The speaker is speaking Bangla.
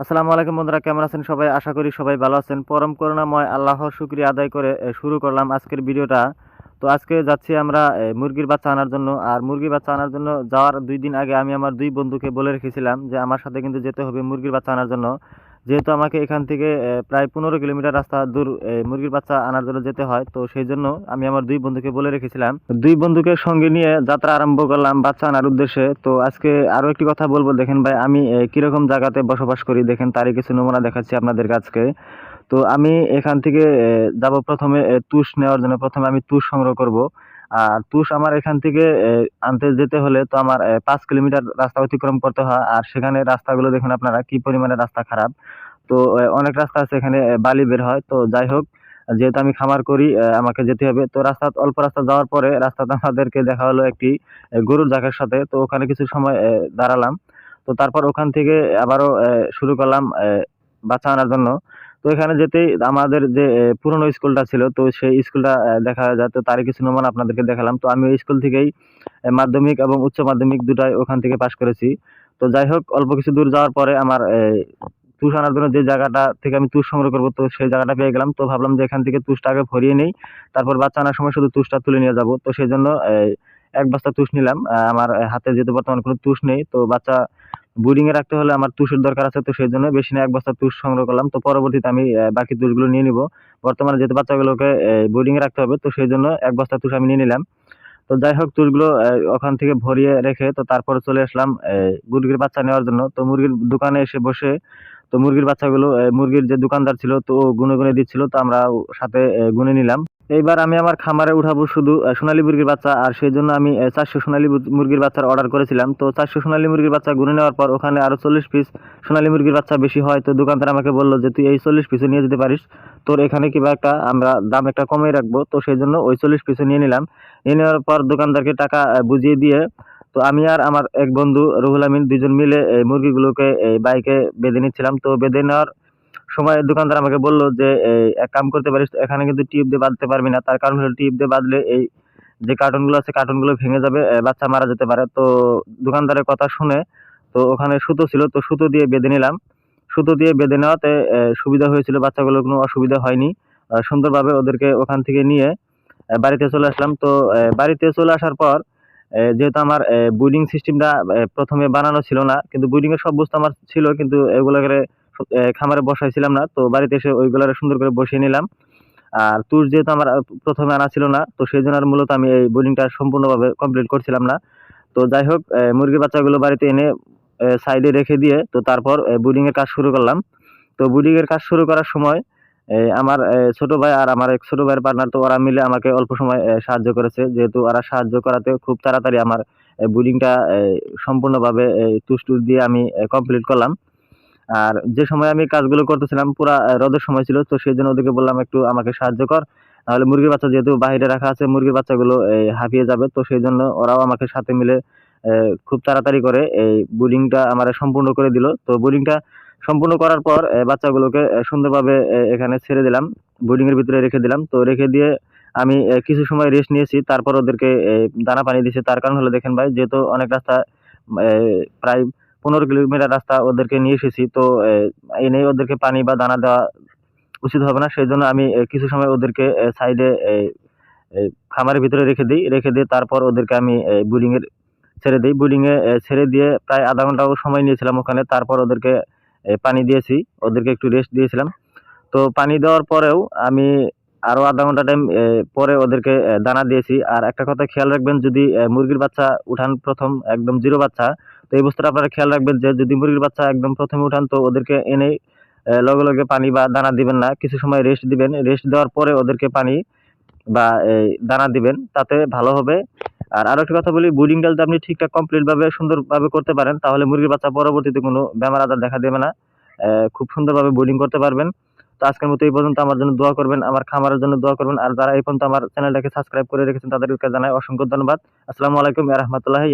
আসসালামু আলাইকুম বন্ধুরা, কেমন আছেন সবাই? আশা করি সবাই ভালো আছেন। পরম করুণাময় আল্লাহর শুকরিয়া আদায় করে শুরু করলাম আজকের ভিডিওটা। তো আজকে যাচ্ছি আমরা মুরগির বাচ্চা আনার জন্য। আর মুরগির বাচ্চা আনার জন্য যাওয়ার ২ দিন আগে আমি আমার ২ বন্ধুকে বলে রেখেছিলাম যে আমার সাথে কিন্তু যেতে হবে মুরগির বাচ্চা আনার জন্য। যেহেতু আমাকে এখান থেকে প্রায় ১৫ কিলোমিটার রাস্তা দূর মুরগির বাচ্চা আনার জন্য যেতে হয়। তো সেইজন্য আমি আমার ২ বন্ধুকে বলে রেখেছিলাম। ২ বন্ধুকে সঙ্গে নিয়ে যাত্রা আরম্ভ করলাম বাচ্চা আনার উদ্দেশ্যে। তো আজকে আরো একটি কথা বলবো, দেখেন ভাই আমি কিরকম জায়গাতে বসবাস করি দেখেন তারই কিছু নমুনা দেখাচ্ছি আপনাদের কাছকে। তো আমি এখান থেকে যাব প্রথমে তুষ নেওয়ার জন্য। প্রথমে আমি তুষ সংগ্রহ করব। আর তুষ আমার এখান থেকে আনতে যেতে হলে তো আমার ৫ কিলোমিটার রাস্তা অতিক্রম করতে হয়। আর সেখানে রাস্তাগুলো দেখুন আপনারা কি পরিমাণে রাস্তা খারাপ। তো অনেক রাস্তা আছে এখানে বালি বের হয়। তো যাই হোক, যেহেতু আমি খামার করি আমাকে যেতে হবে। তো অল্প রাস্তা যাওয়ার পরে রাস্তাতে আমাদেরকে দেখা হলো একটি গরুর জাকের সাথে। তো ওখানে কিছু সময় দাঁড়ালাম। তো তারপর ওখান থেকে আবারও শুরু করলাম বাচ্চা আনার জন্য। তো এখানে যেতেই আমাদের যে পুরনো স্কুলটা ছিল, তো সেই স্কুলটা দেখা যায়। তো তারই কিছু নমুনা আপনাদেরকে দেখালাম। তো আমি ওই স্কুল থেকেই মাধ্যমিক এবং উচ্চ মাধ্যমিক দুটাই ওখান থেকে পাশ করেছি। তো যাই হোক, অল্প কিছু দূর যাওয়ার পরে আমার তুষ আনার জন্য যে জায়গাটা থেকে আমি তুষ সংগ্রহ করবো, তো সেই জায়গাটা পেয়ে গেলাম। তো ভাবলাম যে এখান থেকে তুষটা আগে ভরিয়ে নেই, তারপর বাচ্চা আনার সময় শুধু তুষটা তুলে নিয়ে যাব। তো সেই জন্য ১ বস্তা তুষ নিলাম। আমার হাতে যেহেতু বর্তমানে কোনো তুষ নেই, তো বাচ্চা ব্রুডিং এ রাখতে হলে আমার তুষের দরকার আছে। তো সেই জন্য বেশি না ১ বস্তা তুষ সংগ্রহ করলাম। তো পরবর্তীতে আমি বাকি তুষগুলো নিয়ে নিব। বর্তমানে যেহেতু বাচ্চাগুলোকে ব্রুডিং এ রাখতে হবে, তো সেই জন্য ১ বস্তা তুষ আমি নিয়ে নিলাম। তো যাই হোক, তুষগুলো ওখান থেকে ভরিয়ে রেখে তো তারপরে চলে আসলাম মুরগির বাচ্চা নেওয়ার জন্য। তো মুরগির দোকানে এসে বসে তো মুরগির বাচ্চাগুলো মুরগির যে দোকানদার ছিল তো ও গুনে গুনে দিচ্ছিল। তো আমরা সাথে গুনে নিলাম। এইবার আমি আমার খামারে উঠাবো শুধু সোনালী মুরগির বাচ্চা। আর সেই জন্য আমি ৪০০ সোনালী মুরগির বাচ্চার অর্ডার করেছিলাম। তো ৪০০ সোনালী মুরগির বাচ্চা গুনে নেওয়ার পর ওখানে আরো ৪০ পিস সোনালী মুরগির বাচ্চা বেশি হয়। তো দোকানদার আমাকে বলল যে তুই এই ৪০ পিসও নিয়ে যেতে পারিস, তোর এখানে কিবা একটা আমরা দাম একটা কমিয়ে রাখবো। তো সেই জন্য ওই ৪০ পিসও নিয়ে নিলাম। নিয়ে নেওয়ার পর দোকানদারকে টাকা বুঝিয়ে দিয়ে তো আমি আর আমার এক বন্ধু রুহুল আমিন দুজন মিলে এই মুরগিগুলোকে এই বাইকে বেঁধে নিচ্ছিলাম। তো বেঁধে নেওয়ার সময় দোকানদার আমাকে বলল যে এক কাম করতে পারিস, এখানে কিন্তু টিপ দিয়ে বাঁধতে পারবি না। তার কারণ হলো টিপ দিয়ে বাঁধলে এই যে কার্টনগুলো আছে কার্টনগুলো ভেঙে যাবে, বাচ্চা মারা যেতে পারে। তো দোকানদারের কথা শুনে তো ওখানে সুতো ছিল, তো সুতো দিয়ে বেঁধে নিলাম। সুতো দিয়ে বেঁধে নেওয়াতে সুবিধা হয়েছিল, বাচ্চাগুলোর কোনো অসুবিধা হয়নি। সুন্দরভাবে ওদেরকে ওখান থেকে নিয়ে বাড়িতে চলে আসলাম। তো বাড়িতে চলে আসার পর যেহেতু আমার ব্রুডিং সিস্টেমটা প্রথমে বানানো ছিল না, কিন্তু ব্রুডিং এর সব বস্তু আমার ছিল, কিন্তু এগুলোকে খামারে বসাইছিলাম না। তো বাড়িতে এসে ওইগুলো সুন্দর করে বসিয়ে নিলাম। আর তুষ যেহেতু আমার প্রথমে আনা ছিল না, তো সেই জন্য আর মূলত আমি এই ব্রুডিংটা সম্পূর্ণভাবে কমপ্লিট করছিলাম না। তো যাই হোক, মুরগির বাচ্চাগুলো বাড়িতে এনে সাইডে রেখে দিয়ে তো তারপর ব্রুডিং এর কাজ শুরু করলাম। তো ব্রুডিং এর কাজ শুরু করার সময় আমার ছোট ভাই আর আমার এক ছোট ভাইয়ের পার্টনার, তো ওরা মিলে আমাকে অল্প সময় সাহায্য করেছে। যেহেতু ওরা সাহায্য করাতে খুব তাড়াতাড়ি আমার ব্রুডিংটা সম্পূর্ণভাবে তুষ-টুস দিয়ে আমি কমপ্লিট করলাম। আর যে সময় আমি কাজগুলো করতেছিলাম পুরা রোদের সময় ছিল। তো সেজন্য ওদেরকে বললাম একটু আমাকে সাহায্য কর। নাহলে মুরগির বাচ্চা যেহেতু বাহিরে রাখা আছে, মুরগির বাচ্চাগুলো হাঁপিয়ে যাবে। তো সেইজন্য ওরাও আমাকে সাথে মিলে খুব তাড়াতাড়ি করে এই ব্রুডিংটা আমারে সম্পূর্ণ করে দিল। তো ব্রুডিংটা সম্পূর্ণ করার পর বাচ্চাগুলোকে সুন্দরভাবে এখানে ছেড়ে দিলাম। ব্রুডিং এর ভিতরে রেখে দিলাম। তো রেখে দিয়ে আমি কিছু সময় রেস্ট নিয়েছি। তারপর ওদেরকে দানা পানি দিয়েছি। তার কারণ হলো দেখেন ভাই, যেহেতু অনেক রাস্তা প্রায় ১৫ কিলোমিটার রাস্তা ওদেরকে নিয়ে এসেছি। তো এনেই ওদেরকে পানি বা দানা দেওয়া উচিত হবে না। সেজন্য আমি কিছু সময় ওদেরকে সাইডে খামারের ভিতরে রেখে দেই। রেখে দিয়ে তারপর ওদেরকে আমি ব্রুডিং এর ছেড়ে দেই। ব্রুডিং এ ছেড়ে দিয়ে প্রায় ০.৫ ঘন্টাও সময় নিয়েছিলাম ওখানে। তারপর ওদেরকে পানি দিয়েছি। ওদেরকে একটু রেস্ট দিয়েছিলাম। তো পানি দেওয়ার পরেও আমি আরো ০.৫ ঘন্টা টাইম পরে ওদেরকে দানা দিয়েছি। আর একটা কথা খেয়াল রাখবেন, যদি মুরগির বাচ্চা উঠান প্রথম একদম 0 বাচ্চা, তো এই বস্তুটা আপনারা খেয়াল রাখবেন যে যদি মুরগির বাচ্চা একদম প্রথমে উঠান তো ওদেরকে এনেই লগে লগে পানি বা দানা দিবেন না। কিছু সময় রেস্ট দিবেন। রেস্ট দেওয়ার পরে ওদেরকে পানি বা এই দানা দিবেন, তাতে ভালো হবে। আর আরো একটা কথা বলি, ব্রুডিংটা যদি আপনি ঠিকঠাক কমপ্লিট ভাবে সুন্দরভাবে করতে পারেন, তাহলে মুরগির বাচ্চা পরবর্তীতে কোনো বেমার আজার দেখা দেবে না। খুব সুন্দরভাবে ব্রুডিং করতে পারবেন। তো আজকের মতো এই পর্যন্ত। আমার জন্য দোয়া করবেন, আমার খামারের জন্য দোয়া করবেন। আর যারা এই পর্যন্ত আমার চ্যানেলটাকে সাবস্ক্রাইব করে রেখেছেন তাদেরকে জানাই অসংখ্য ধন্যবাদ। আসসালামু আলাইকুম ওয়া রাহমাতুল্লাহি